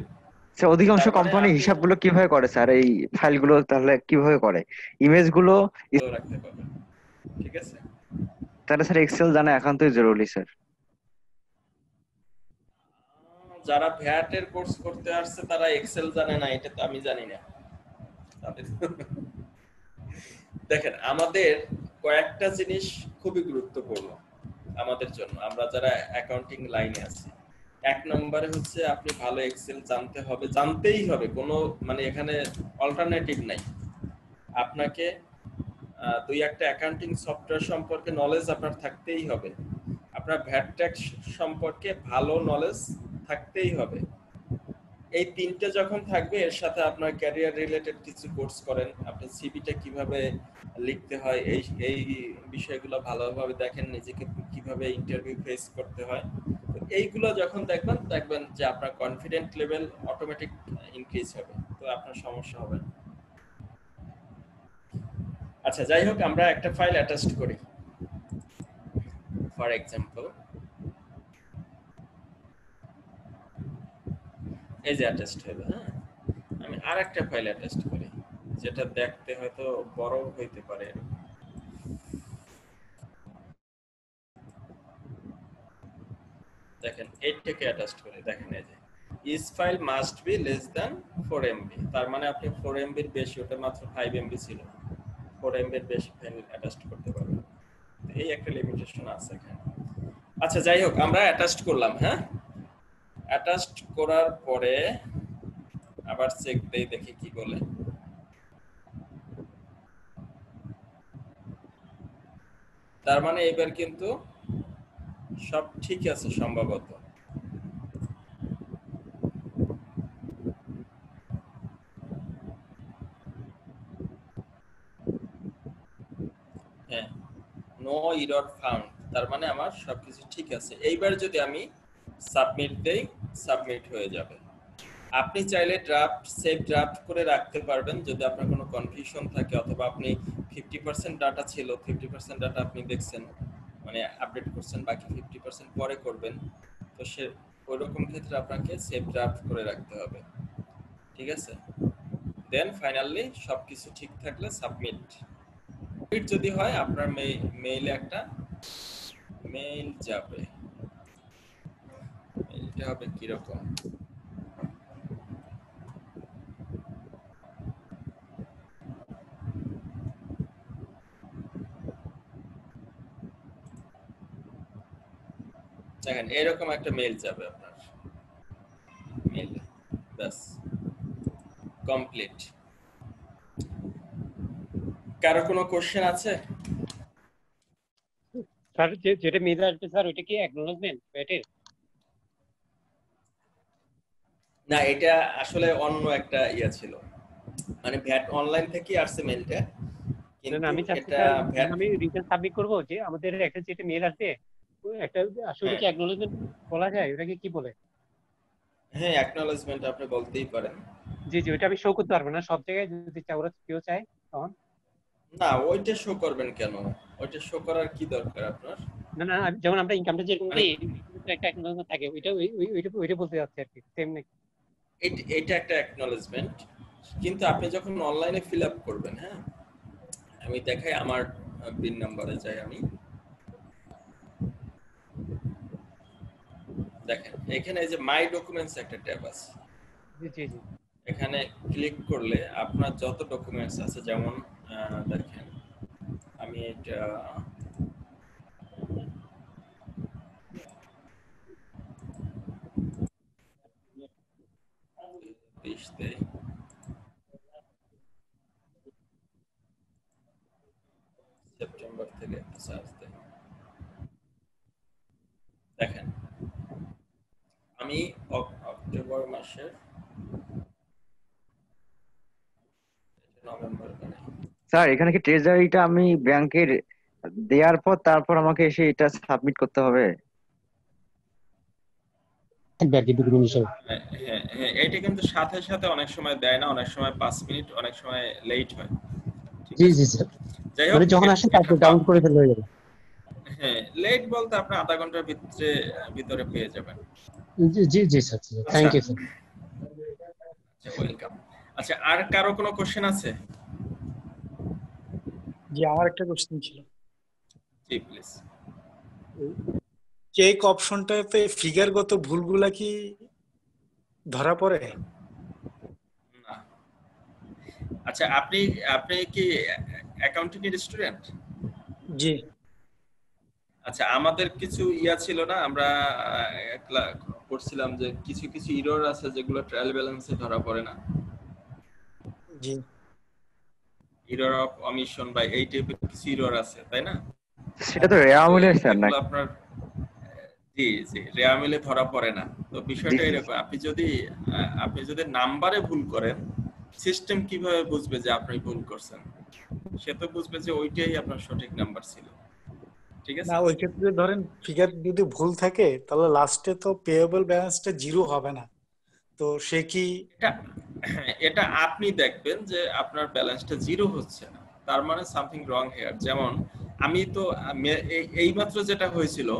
স্যার অধিকাংশ তার মানে কোম্পানি আপনি হিসাবগুলো কিভাবে করে স্যার? এই ফাইলগুলো তাহলে কিভাবে করে? ইমেজগুলো রাখতে পারবেন, ঠিক আছে? তাহলে স্যার এক্সেল জানা একান্তই জরুরি স্যার। যারা ভ্যাট এর কোর্স করতে আসছে তারা এক্সেল জানে না, এটা তো আমি জানি না তাদের। দেখেন আমাদের কয়েকটা জিনিস খুবই গুরুত্বপূর্ণ আমাদের জন্য, আমরা যারা অ্যাকাউন্টিং লাইনে আছি। এক নম্বরে হচ্ছে আপনি ভালো এক্সেল জানতেই হবে, কোনো মানে এখানে অল্টারনেটিভ নাই। আপনাকে 2-1টা অ্যাকাউন্টিং সফটওয়্যার সম্পর্কে নলেজ আপনার থাকতেই হবে, আপনার ভ্যাট ট্যাক্স সম্পর্কে ভালো নলেজ থাকতেই হবে। এই তিনটে যখন থাকবে, এর সাথে আপনার ক্যারিয়ার রিলেটেড কিছু কোর্স করেন, আপনি সিভিটা কিভাবে লিখতে হয় এই বিষয়গুলো ভালোভাবে দেখেন, নিজেকে কিভাবে ইন্টারভিউ ফেস করতে হয়, তো এইগুলো যখন দেখবেন যে আপনার কনফিডেন্ট লেভেল অটোমেটিক ইনক্রিজ হবে, তো আপনার সমস্যা হবে না। আচ্ছা যাই হোক, আমরা একটা ফাইল অ্যাটাচড করি। ফর এক্সাম্পল এই যে অ্যাটাচড হবে, হ্যাঁ আমি আরেকটা ফাইল অ্যাটাচড করি যেটা দেখতে হয়তো বড় হইতে পারে। দেখেন এইটাকে অ্যাটাচড করি, দেখেন এই যে each file must be less than 4 MB, তার মানে আপনি 4 MB এর বেশি, ওটা মাত্র 5 MB ছিল, 4 MB এর বেশি ফাইল অ্যাটাচড করতে পারবেন, এই একটা লিমিটেশন আছে এখানে। আচ্ছা যাই হোক, আমরা অ্যাটাচড করলাম, হ্যাঁ অ্যাটাচড করার পরে আবার চেক দেই, দেখি কি বলে। তার মানে এবার কিন্তু সব ঠিক আছে সম্ভবত। হ্যাঁ নো এরর ফাউন্ড, তার মানে আমার সবকিছু ঠিক আছে। এইবার যদি আমি সাবমিট দেই, সাবমিট হয়ে যাবে। আপনি চাইলে সেভ ড্রাফট করে রাখতে পারবেন যদি আপনার কোনো কনফিউশন থাকে, অথবা আপনি 50% ডাটা ছিল, 50% ডাটা আপনি দেখছেন মানে আপডেট করছেন, বাকি 50% পরে করবেন, তো সে ওইরকম ক্ষেত্রে আপনাকে সেভ ড্রাফট করে রাখতে হবে, ঠিক আছে? দেন ফাইনালি সবকিছু ঠিক থাকলে সাবমিট যদি হয় আপনার মেইলে একটা মেইল যাবে। মেইলটা হবে কিরকম, দেখেন এরকম একটা মেইল যাবে আপনার মেইল। ব্যাস কমপ্লিট। কারো কোনো কোশ্চেন আছে? স্যার যেটা মেইল আসবে স্যার ওইটা কি অ্যাকনলেজমেন্ট ব্যাটের? না, এটা আসলে অন্য একটা ইয়া ছিল, মানে ভ্যাট অনলাইন থেকে আসছে মেইলটা, কিন্তু আমি চাচ্ছি এটা স্যার ভ্যাট আমি রিটার্ন সাবমিট করব যে আমাদের একটা যেটা মেইল আসবে একটা আসলে কি অ্যাকনলেজমেন্ট বলা যায়, ওটাকে কি বলে? হ্যাঁ, অ্যাকনলেজমেন্ট আপনি বলতেই পারেন। জি জি, ওইটা আমি শো করতে পারবো না সব জায়গায়, যদি ওরা কেউ চায় তখন। না, ওইটা শো করবেন কেন? ওইটা শো করার কি দরকার আপনার? না না, যেমন আমরা ইনকামটা যেরকম করি একটা অ্যাকনলেজমেন্ট থাকে, ওইটা বলতে যাচ্ছি আর কি, সেম নাকি? এটা একটা অ্যাকনলেজমেন্ট, কিন্তু আপনি যখন অনলাইনে ফিল আপ করবেন, হ্যাঁ আমি দেখাই, আমার পিন নাম্বারে যাই আমি, দেখেন এখানে এই যে মাই ডকুমেন্টস একটা ট্যাব আছে, জি জি জি, এখানে ক্লিক করলে আপনার যত ডকুমেন্টস আছে, যেমন দেখেন আমি এটা সেপ্টেম্বর থেকে একটা সার্চ দেই, দেখেন আমি অক্টোবর মাসের নভেম্বর স্যার এখানে কি ট্রেজারিটা আমি ব্যাংকের দেওয়ার পর তারপর আমাকে এসে এটা সাবমিট করতে হবে? হ্যাঁ হ্যাঁ, এটা কিন্তু সাথে সাথে অনেক সময় দেয় না, অনেক সময় 5 মিনিট, অনেক সময় লেট হয়। জি জি স্যার, যাই হোক, যখন আসে তারপর ডাউনলোড করে ফেলতে হবে। হ্যাঁ, লেট বলতে আপনি আধা ঘন্টার ভিতরে পেয়ে যাবেন। জি জি জি sir, thank you sir. Welcome. আচ্ছা, আর কারো কোনো কোশ্চেন আছে? জি, আমার একটা কোশ্চেন ছিল। জি প্লিজ। চেক অপশনটাতে ফিগারগত ভুলগুলা কি ধরা পড়ে? না। আচ্ছা, আপনি কি অ্যাকাউন্টিং এর স্টুডেন্ট? জি। আচ্ছা, আমাদের কিছু ইয়া ছিল না, আমরা করছিলাম যে কিছু কিছু এরর আছে যেগুলো ট্রায়াল ব্যালেন্সে ধরা পড়ে না। জি। এরর অফ অমিশন বা এই টাইপের কিছু এরর আছে, তাই না? সেটা তো রেয়ামিলের স্যার না? আপনার জি জি, রেয়ামিলে ধরা পড়ে না। তো বিষয়টা এরকম, আপনি যদি নাম্বারে ভুল করেন, সিস্টেম কিভাবে বুঝবে যে আপনি ভুল করছেন? সে তো বুঝবে যে ওইটাই আপনার সঠিক নাম্বার ছিল, ঠিক আছে? না, ওই ক্ষেত্রে ধরেন ফিগার যদি ভুল থাকে তাহলে লাস্টে তো পেয়েবল ব্যালেন্সটা জিরো হবে না, তো সে কি? এটা আপনি দেখবেন যে আপনার ব্যালেন্সটা জিরো হচ্ছে না, তার মানে সামথিং রং হিয়ার। যেমন আমি তো এইমাত্র যেটা হয়েছিল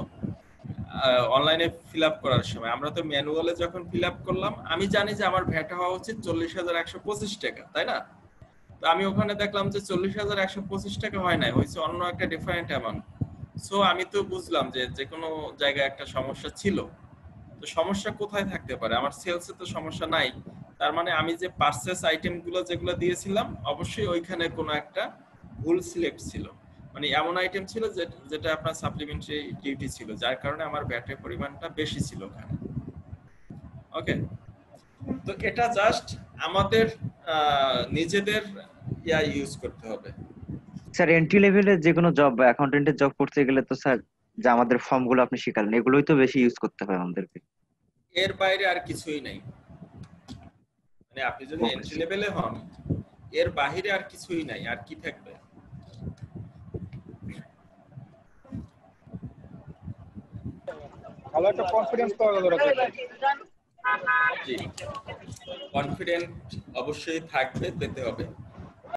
অনলাইনে ফিল আপ করার সময়, আমরা তো ম্যানুয়ালে যখন ফিল আপ করলাম, আমি জানি যে আমার ভ্যাট হওয়া উচিত 40,125 টাকা, তাই না? তো আমি ওখানে দেখলাম যে 40,125 টাকা হয় নাই, হয়েছে অন্য একটা ডিফারেন্ট অ্যামাউন্ট। সো আমি তো বুঝলাম যে কোনো জায়গায় একটা সমস্যা ছিল। তো সমস্যা কোথায় থাকতে পারে? আমার সেলসে তো সমস্যা নাই, তার মানে আমি যে পারচেজ আইটেমগুলো যেগুলো দিয়েছিলাম, অবশ্যই ওইখানে কোনো একটা ভুল সিলেক্ট ছিল, মানে এমন আইটেম ছিল যেটা আপনার সাপ্লিমেন্টারি ডিউটি ছিল, যার কারণে আমার ভ্যাটের পরিমাণটা বেশি ছিল ওখানে। ওকে, তো এটা জাস্ট আমাদের নিজেদের ইউজ করতে হবে। স্যার এন্ট্রি লেভেলের যে কোনো জব বা অ্যাকাউন্টেন্টের জব করতে গেলে তো স্যার যে আমাদের ফর্মগুলো আপনি শিখালেন এগুলোই তো বেশি ইউজ করতে হয় আমাদেরকে। এর বাইরে আর কিছুই নাই, মানে আপনি যদি এন্ট্রি লেভেলে হন, এর বাইরে আর কিছুই নাই, আর কি থাকবে? ভালো একটা কনফিডেন্স পাওয়া গেল। জি, কনফিডেন্ট অবশ্যই থাকবে, পেতে হবে।